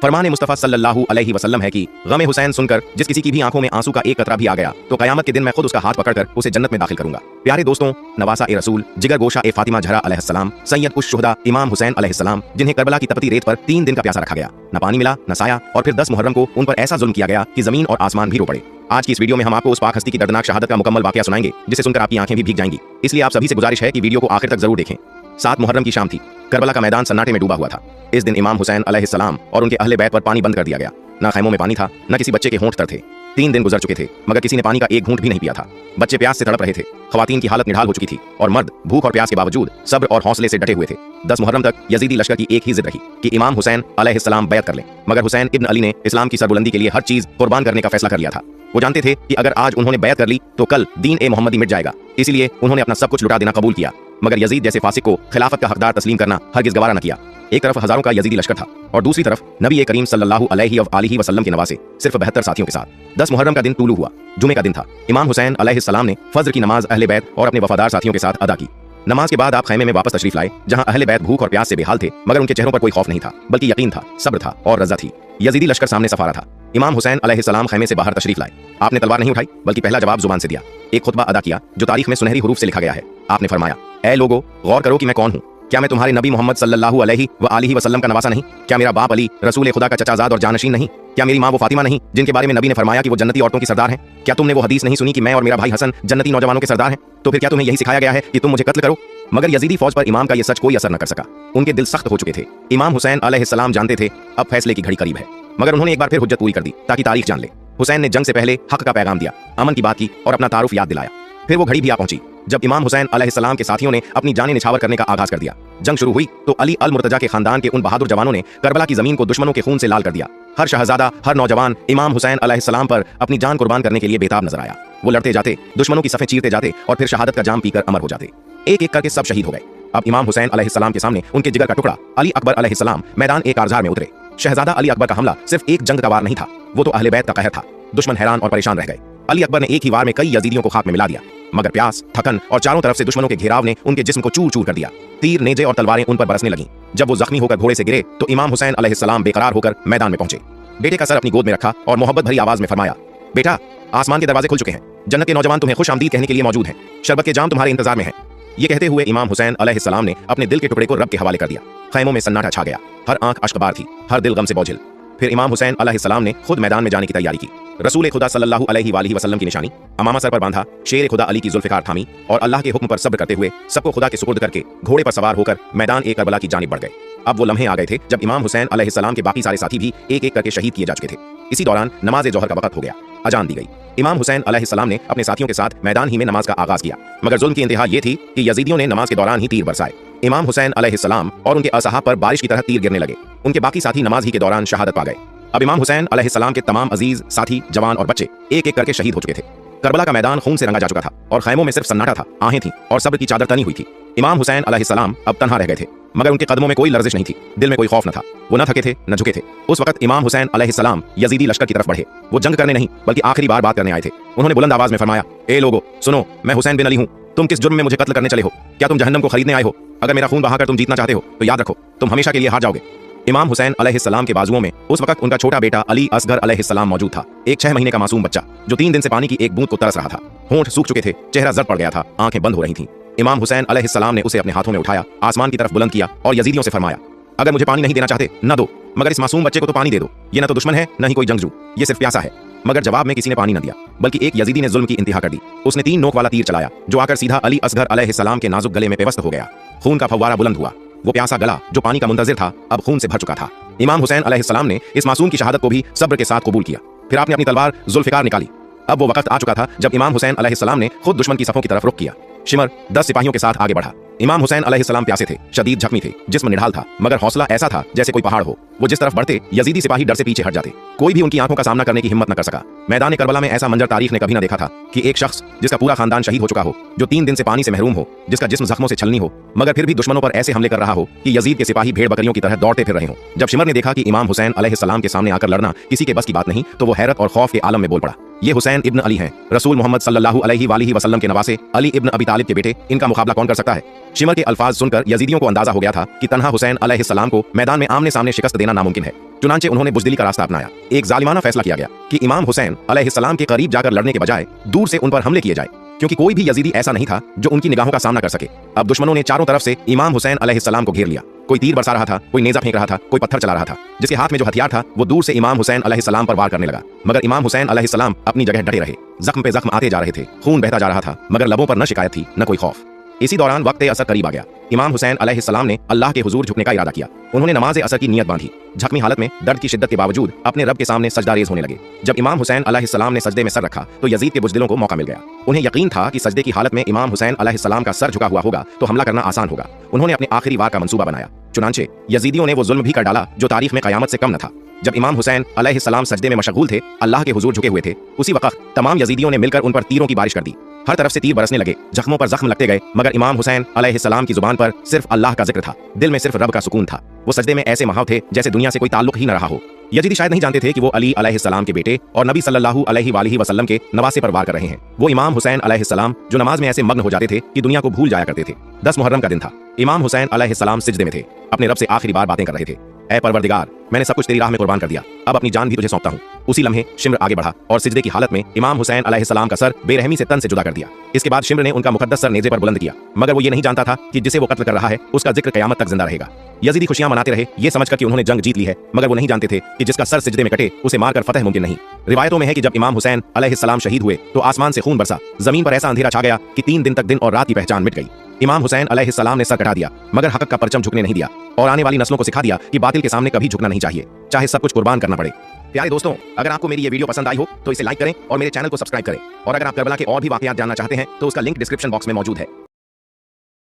फरमान मुस्तफ़ा सल्लल्लाहु अलैहि वसल्लम है कि गम हुसैन सुनकर जिस किसी की भी आंखों में आंसू का एक कतरा भी आ गया तो कयामत के दिन मैं खुद उसका हाथ पकड़कर उसे जन्नत में दाखिल करूंगा। प्यारे दोस्तों, नवासा ए रसूल, जिगर गोशा ए फातिमा जहरा अलैहिस्सलाम, सैयद उश शुहदा इमाम हुसैन अलैहिस्सलाम, जिन्हें करबला की तपती रेत पर 3 दिन का प्यासा रखा गया, न पानी मिला न साया, और फिर 10 मुहर्रम को उन पर ऐसा जुल्म किया गया कि जमीन और आसमान भी रो पड़े। आज की इस वीडियो में हम आपको उस पाक हस्ती की दर्दनाक शहादत का मुकम्मल वाकया सुनाएंगे जिसे सुनकर आपकी आंखें भी भीग जाएंगी। इसलिए आप सभी से गुजारिश है कि वीडियो को आखिर तक जरूर देखें। 7 मुहर्रम की शाम थी। करबला का मैदान सन्नाटे में डूबा हुआ था। इस दिन इमाम हुसैन अलैहिस्सलाम और उनके अहले बैत पर पानी बंद कर दिया गया। न खैमों में पानी था, न किसी बच्चे के होंठ तर थे। 3 दिन गुजर चुके थे मगर किसी ने पानी का एक घूंट भी नहीं पिया था। बच्चे प्यास से तड़प रहे थे, खवातीन की हालत निढाल हो चुकी थी और मर्द भूख और प्यास के बावजूद सब्र और हौसले से डटे हुए थे। 10 मुहर्रम तक यजीदी लश्कर की एक ही जिद रही कि इमाम हुसैन अलैहिस्सलाम बैत कर लें, मगर हुसैन इब्न अली ने इस्लाम की सरबुलंदी के लिए हर चीज कुर्बान करने का फैसला कर लिया था। वो जानते थे कि अगर आज उन्होंने बैत कर ली तो कल दीन ए मोहम्मदी मिट जाएगा, इसलिए उन्होंने अपना सब कुछ लुटा देना कबूल किया। मगर यजीद जैसे फासिक को खिलाफत का हकदार तस्लीम करना हरगिज़ गवारा न किया। एक तरफ हजारों का यजीदी लश्कर था और दूसरी तरफ नबी करीम सल्लल्लाहु अलैहि वसल्लम के नवासे सिर्फ 72 साथियों के साथ। 10 मुहर्रम का दिन तूलू हुआ, जुमे का दिन था। इमाम हुसैन अलैहिस्सलाम ने फज्र की नमाज अहले बैत और अपने वफादार साथियों के साथ अदा की। नमाज के बाद आप खैमे में वापस तशरीफ लाए, जहां अहले बैत भूख और प्यास से बेहाल थे, मगर उनके चेहरों पर कोई खौफ नहीं था, बल्कि यकीन था, सब्र था और रज़ा थी। यजीदी लश्कर सामने सफारा था। इमाम हुसैन अलैहिस्सलाम खैमे से बाहर तशरीफ लाए। आपने तलवार नहीं उठाई, बल्कि पहला जवाब जुबान से दिया। एक खुतबा अदा किया जो तारीख में सुनहरी हुरूफ से लिखा गया है। आपने फरमाया, ऐ लोगो, गौर करो कि मैं कौन हूँ। क्या मैं तुम्हारे नबी मोहम्मद सल्लल्लाहु अलैहि वसल्लम का नवासा नहीं? क्या मेरा बाप अली रसूल खुदा का चचाजाद और जानशीन नहीं? क्या मेरी माँ वो फातिमा नहीं जिनके बारे में नबी ने फरमाया कि वो जन्नती औरतों की सरदार हैं? क्या तुमने वो हदीस नहीं सुनी कि मैं और मेरा भाई हसन जन्नती नौजवानों के सरदार हैं? तो फिर क्या तुम्हें यही सिखाया गया है कि तुम मुझे कत्ल करो? मगर यजीदी फौज पर इमाम का ये सच कोई असर न कर सका। उनके दिल सख्त हो चुके थे। इमाम हुसैन अलैहिस्सलाम जानते थे अब फैसले की घड़ी करीब है, मगर उन्होंने एक बार फिर हुज्जत पूरी कर दी ताकि तारीख जान ले। हुसैन ने जंग से पहले हक का पैगाम दिया, अमन की बात की और अपना तारुफ याद दिलाया। फिर वो घड़ी भी आ पहुंची जब इमाम हुसैन अलैहिस्सलाम के साथियों ने अपनी जानें निछावर करने का आगाज कर दिया। जंग शुरू हुई तो अली अल मुर्तजा के खानदान के उन बहादुर जवानों ने करबला की जमीन को दुश्मनों के खून से लाल कर दिया। हर शहजादा, हर नौजवान इमाम हुसैन अलैहिस्सलाम पर अपनी जान कुर्बान करने के लिए बेताब नजर आया। वो लड़ते जाते, दुश्मनों की सफ़ें चीरते जाते और फिर शहादत का जाम पीकर अमर हो जाते। एक एक करके सब शहीद हो गए। अब इमाम हुसैन अलैहिस्सलाम के सामने उनके जिगर का टुकड़ा अली अकबर अलैहिस्सलाम मैदान एक कारजार में उतरे। शहजादा अली अकबर का हमला सिर्फ एक जंग का वार नहीं था, वो तो अहले बैत का कहर था। दुश्मन हैरान और परेशान रह गए। अली अकबर ने एक ही वार में कई यजीदियों को खाक में मिला दिया, मगर प्यास, थकन और चारों तरफ से दुश्मनों के घेराव ने उनके जिस्म को चूर चूर कर दिया। तीर, नेजे और तलवारें उन पर बरसने लगीं। जब वो जख्मी होकर घोड़े से गिरे तो इमाम हुसैन अलैहिस्सलाम बेकरार होकर मैदान में पहुंचे। बेटे का सर अपनी गोद में रखा और मोहब्बत भरी आवाज में फरमाया, बेटा, आसमान के दरवाजे खुल चुके हैं, जन्नत के नौजवान तुम्हें खुश आमदीद कहने के लिए मौजूद हैं, शरबत के जाम तुम्हारे इंतजार में हैं। ये कहते हुए इमाम हुसैन अलैहिस्सलाम ने अपने दिल के टुकड़े को रब के हवाले कर दिया। खैमों में सन्नाटा छा गया, हर आंख अश्कबार थी, हर दिल गम से बोझिल। फिर इमाम हुसैन अलैहिस्सलाम ने खुद मैदान में जाने की तैयारी की। रसूल खुदा सल्लल्लाहु अलैहि वसल्लम की निशानी, अमामा सर पर बांधा, शेर खुदा अली की जुल्फ़िकार थामी और अल्लाह के हुक्म पर सब्र करते हुए सबको खुदा के सुपुर्द करके घोड़े पर सवार होकर मैदान एक करबला की जानिब बढ़ गए। अब वो लम्हे आ गए थे जब इमाम हुसैन अलैहिस्सलाम के बाकी सारे साथी भी एक एक करके शहीद किए जा चुके थे। इसी दौरान नमाज जोहर का वक्त हो गया, अजान दी गई। इमाम हुसैन अलैहिस्सलाम ने अपने साथियों के साथ मैदान ही में नमाज का आगाज किया, मगर जुल्म की इंतहा ये थी कि यजीदियों ने नमाज के दौरान ही तीर बरसाए। इमाम हुसैन अलैहिस्सलाम और उनके असहाब पर बारिश की तरह तीर गिरने लगे। उनके बाकी साथी नमाज ही के दौरान शहादत पा गए। अब इमाम हुसैन अलैहिस्सलाम के तमाम अजीज साथी, जवान और बच्चे एक एक करके शहीद हो चुके थे। करबला का मैदान खून से रंगा जा चुका था और खैमों में सिर्फ सन्नाटा था, आहें थीं और सब्र की चादर तनी हुई थी। इमाम हुसैन अलैहिस्सलाम अब तन्हा रह गए थे, मगर उनके कदमों में कोई लर्जिश नहीं थी, दिल में कोई खौफ न था। वो न थके थे न झुके थे। उस वक्त इमाम हुसैन अलैहिस्सलाम यजीदी लश्कर की तरफ बढ़े। वो जंग करने नहीं बल्कि आखिरी बार बात करने आए थे। उन्होंने बुलंद आवाज में फरमाया, ए लोगो, सुनो, मैं हुसैन बिन अली हूँ। तुम किस जुर्म में मुझे कत्ल करने चले हो? क्या तुम जहन्नम को खरीदने आए हो? अगर मेरा खून बहाकर तुम जीतना चाहते हो तो याद रखो, तुम हमेशा के लिए हार जाओगे। इमाम हुसैन अलैहिस्सलाम के बाजुओं में उस वक्त उनका छोटा बेटा अली असगर अलैहिस्सलाम मौजूद था, एक 6 महीने का मासूम बच्चा जो 3 दिन से पानी की एक बूंद को तरस रहा था। होंठ सूख चुके थे, चेहरा जर्द पड़ गया था, आंखें बंद हो रही थीं। इमाम हुसैन अलैहिस्सलाम ने उसे अपने हाथों में उठाया, आसमान की तरफ बुलंद किया और यजीदियों से फरमाया, अगर मुझे पानी नहीं देना चाहते न दो, मगर इस मासूम बच्चे को तो पानी दे दो। ये न तो दुश्मन है न ही कोई जंगजू, ये सिर्फ प्यासा है। मगर जवाब में किसी ने पानी न दिया, बल्कि एक यजीदी ने जुल्म की इंतहा कर दी। उसने 3 नोक वाला तीर चलाया जो आकर सीधा अली असगर अलैहिस्सलाम के नाजुक गले में पेवस्त हो गया। खून का फव्वारा बुलंद हुआ। वो प्यासा गला जो पानी का मुंतजिर था अब खून से भर चुका था। इमाम हुसैन अलैहिस्सलाम ने इस मासूम की शहादत को भी सब्र के साथ कबूल किया। फिर आपने अपनी तलवार जुल्फ़िकार निकाली। अब वो वक्त आ चुका था जब इमाम हुसैन अलैहिस्सलाम ने खुद दुश्मन की सफों की तरफ रुख किया। शिमर 10 सिपाहियों के साथ आगे बढ़ा। इमाम हुसैन अलैहिस्सलाम प्यासे थे, शदीद जख्मी थे, जिस्म निढाल था, मगर हौसला ऐसा था जैसे कोई पहाड़ हो। वो जिस तरफ बढ़ते यजीदी सिपाही डर से पीछे हट जाते। कोई भी उनकी आंखों का सामना करने की हिम्मत न कर सका। मैदान करबला में ऐसा मंजर तारीख ने कभी न देखा था कि एक शख्स जिसका पूरा खानदान शहीद हो चुका हो, जो 3 दिन से पानी से महरूम हो, जिसका जिस्म जख्मों से छलनी हो, मगर फिर भी दुश्मनों पर ऐसे हमले कर रहा हो कि यजीद के सिपाही भेड़ बकरियों की तरह दौड़ते फिर रहे हो। जब शिमर ने देखा कि इमाम हुसैन अलैहिस्सलाम के सामने आकर लड़ना किसी के बस की बात नहीं, तो वो हैरत और खौफ के आलम में बोल पड़ा, ये हुसैन इब्न अली हैं, रसूल मोहम्मद सल्लल्लाहु अलैहि वसल्लम के नवासे अली इब्न अबी तालिब के बेटे। इनका मुकाबला कौन कर सकता है? शिमर के अल्फाज सुनकर यजीदियों को अंदाजा हो गया था कि तन्हा हुसैन अलैहिस्सलाम को मैदान में आमने सामने शिकस्त देना नामुमकिन है। चुनांचे उन्होंने बुज़दिली का रास्ता अपनाया। एक जालिमाना फैसला किया गया कि इमाम हुसैन अलैहिस्सलाम के करीब जाकर लड़ने के बजाय दूर से उन पर हमले किए जाए, क्योंकि कोई भी यजीदी ऐसा नहीं था जो उनकी निगाहों का सामना कर सके। अब दुश्मनों ने चारों तरफ से इमाम हुसैन अलैहिस्सलाम को घेर लिया। कोई तीर बरसा रहा था, कोई नेजा फेंक रहा था, कोई पत्थर चला रहा था। जिसके हाथ में जो हथियार था वो दूर से इमाम हुसैन अलैहिस्सलाम पर वार करने लगा। मगर इमाम हुसैन अलैहिस्सलाम अपनी जगह डटे रहे। जख्म पे जख्म आते जा रहे थे, खून बहता जा रहा था, मगर लबों पर न शिकायत थी न कोई खौफ। इसी दौरान वक्त असर करीब आ गया। इमाम हुसैन अलैहिस्सलाम ने अल्लाह के हुजूर झुकने का इरादा किया। उन्होंने नमाज असर की नियत बांधी। जख्मी हालत में दर्द की शिद्दत के बावजूद अपने रब के सामने सजदा रेज होने लगे। जब इमाम हुसैन अलैहिस्सलाम ने सजदे में सर रखा तो यजीद के बुज़दिलों को मौका मिल गया। उन्हें यकीन था कि सजदे की हालत में इमाम हुसैन अलैहिस्सलाम का सर झुका हुआ होगा तो हमला करना आसान होगा। उन्होंने अपने आखिरी वार का मंसूबा बनाया। चुनांचे यजीदियों ने वो जुल्म भी कर डाला जो तारीख में कयामत से कम न था। जब इमाम हुसैन अलैहिस्सलाम सजदे में मशगूल थे, अल्लाह के हुजूर झुके हुए थे, उसी वक्त तमाम यजीदियों ने मिलकर उन पर तीरों की बारिश कर दी। हर तरफ से तीर बरसने लगे, जख्मों पर जख्म लगते गए, मगर इमाम हुसैन अलैहिस्सलाम की जुबान पर सिर्फ अल्लाह का जिक्र था, दिल में सिर्फ रब का सुकून था। वो सजदे में ऐसे महाव थे जैसे दुनिया से कोई ताल्लुक ही न रहा हो। यजीदी शायद नहीं जानते थे कि वो अली अलैहिस्सलाम के बेटे और नबी सल्लल्लाहु अलैहि वसल्लम के नवासे पर वार कर रहे हैं। वो इमाम हुसैन अलैहिस्सलाम जो नमाज में ऐसे मग्न हो जाते थे कि दुनिया को भूल जाया करते थे। 10 मुहर्रम का दिन था। इमाम हुसैन अलैहिस्सलाम सिजदे में थे, अपने रब से आखिरी बार बातें कर रहे थे। ऐ परवरदिगार, मैंने सब कुछ तेरी राह में कुर्बान कर दिया, अब अपनी जान भी तुझे सौंपता हूँ। उसी लम्हे शिम्र आगे बढ़ा और सिजदे की हालत में इमाम हुसैन अलैहिस्सलाम का सर बेरहमी से तन से जुदा कर दिया। इसके बाद शिम्र ने उनका मुकद्दस सर नेज़े पर बुलंद किया, मगर वो ये नहीं जानता था कि जिसे वो कत्ल कर रहा है उसका जिक्र कयामत तक जिंदा रहेगा। यजीदी खुशियां मनाते रहे ये समझकर कि उन्होंने जंग जीत ली है, मगर वो नहीं जानते थे कि जिसका सर सिजदे में कटे उसे मारकर फतह मुमकिन नहीं। रिवायतों में है कि जब इमाम हुसैन अलैहिस्सलाम शहीद हुए तो आसमान से खून बरसा, जमीन पर ऐसा अंधेरा छा गया कि 3 दिन तक दिन और रात की पहचान मिट गई। इमाम हुसैन अलैहिस्सलाम ने सर कटा दिया, मगर हक का परचम झुकने नहीं दिया और आने वाली नस्लों को सिखा दिया कि बातिल के सामने कभी झुकना नहीं चाहिए, चाहे सब कुछ कुर्बान करना पड़े। प्यारे दोस्तों, अगर आपको मेरी ये वीडियो पसंद आई हो तो इसे लाइक करें और मेरे चैनल को सब्सक्राइब करें। और अगर आप करबला के और भी वाकयात जानना चाहते हैं तो उसका लिंक डिस्क्रिप्शन बॉक्स में मौजूद है।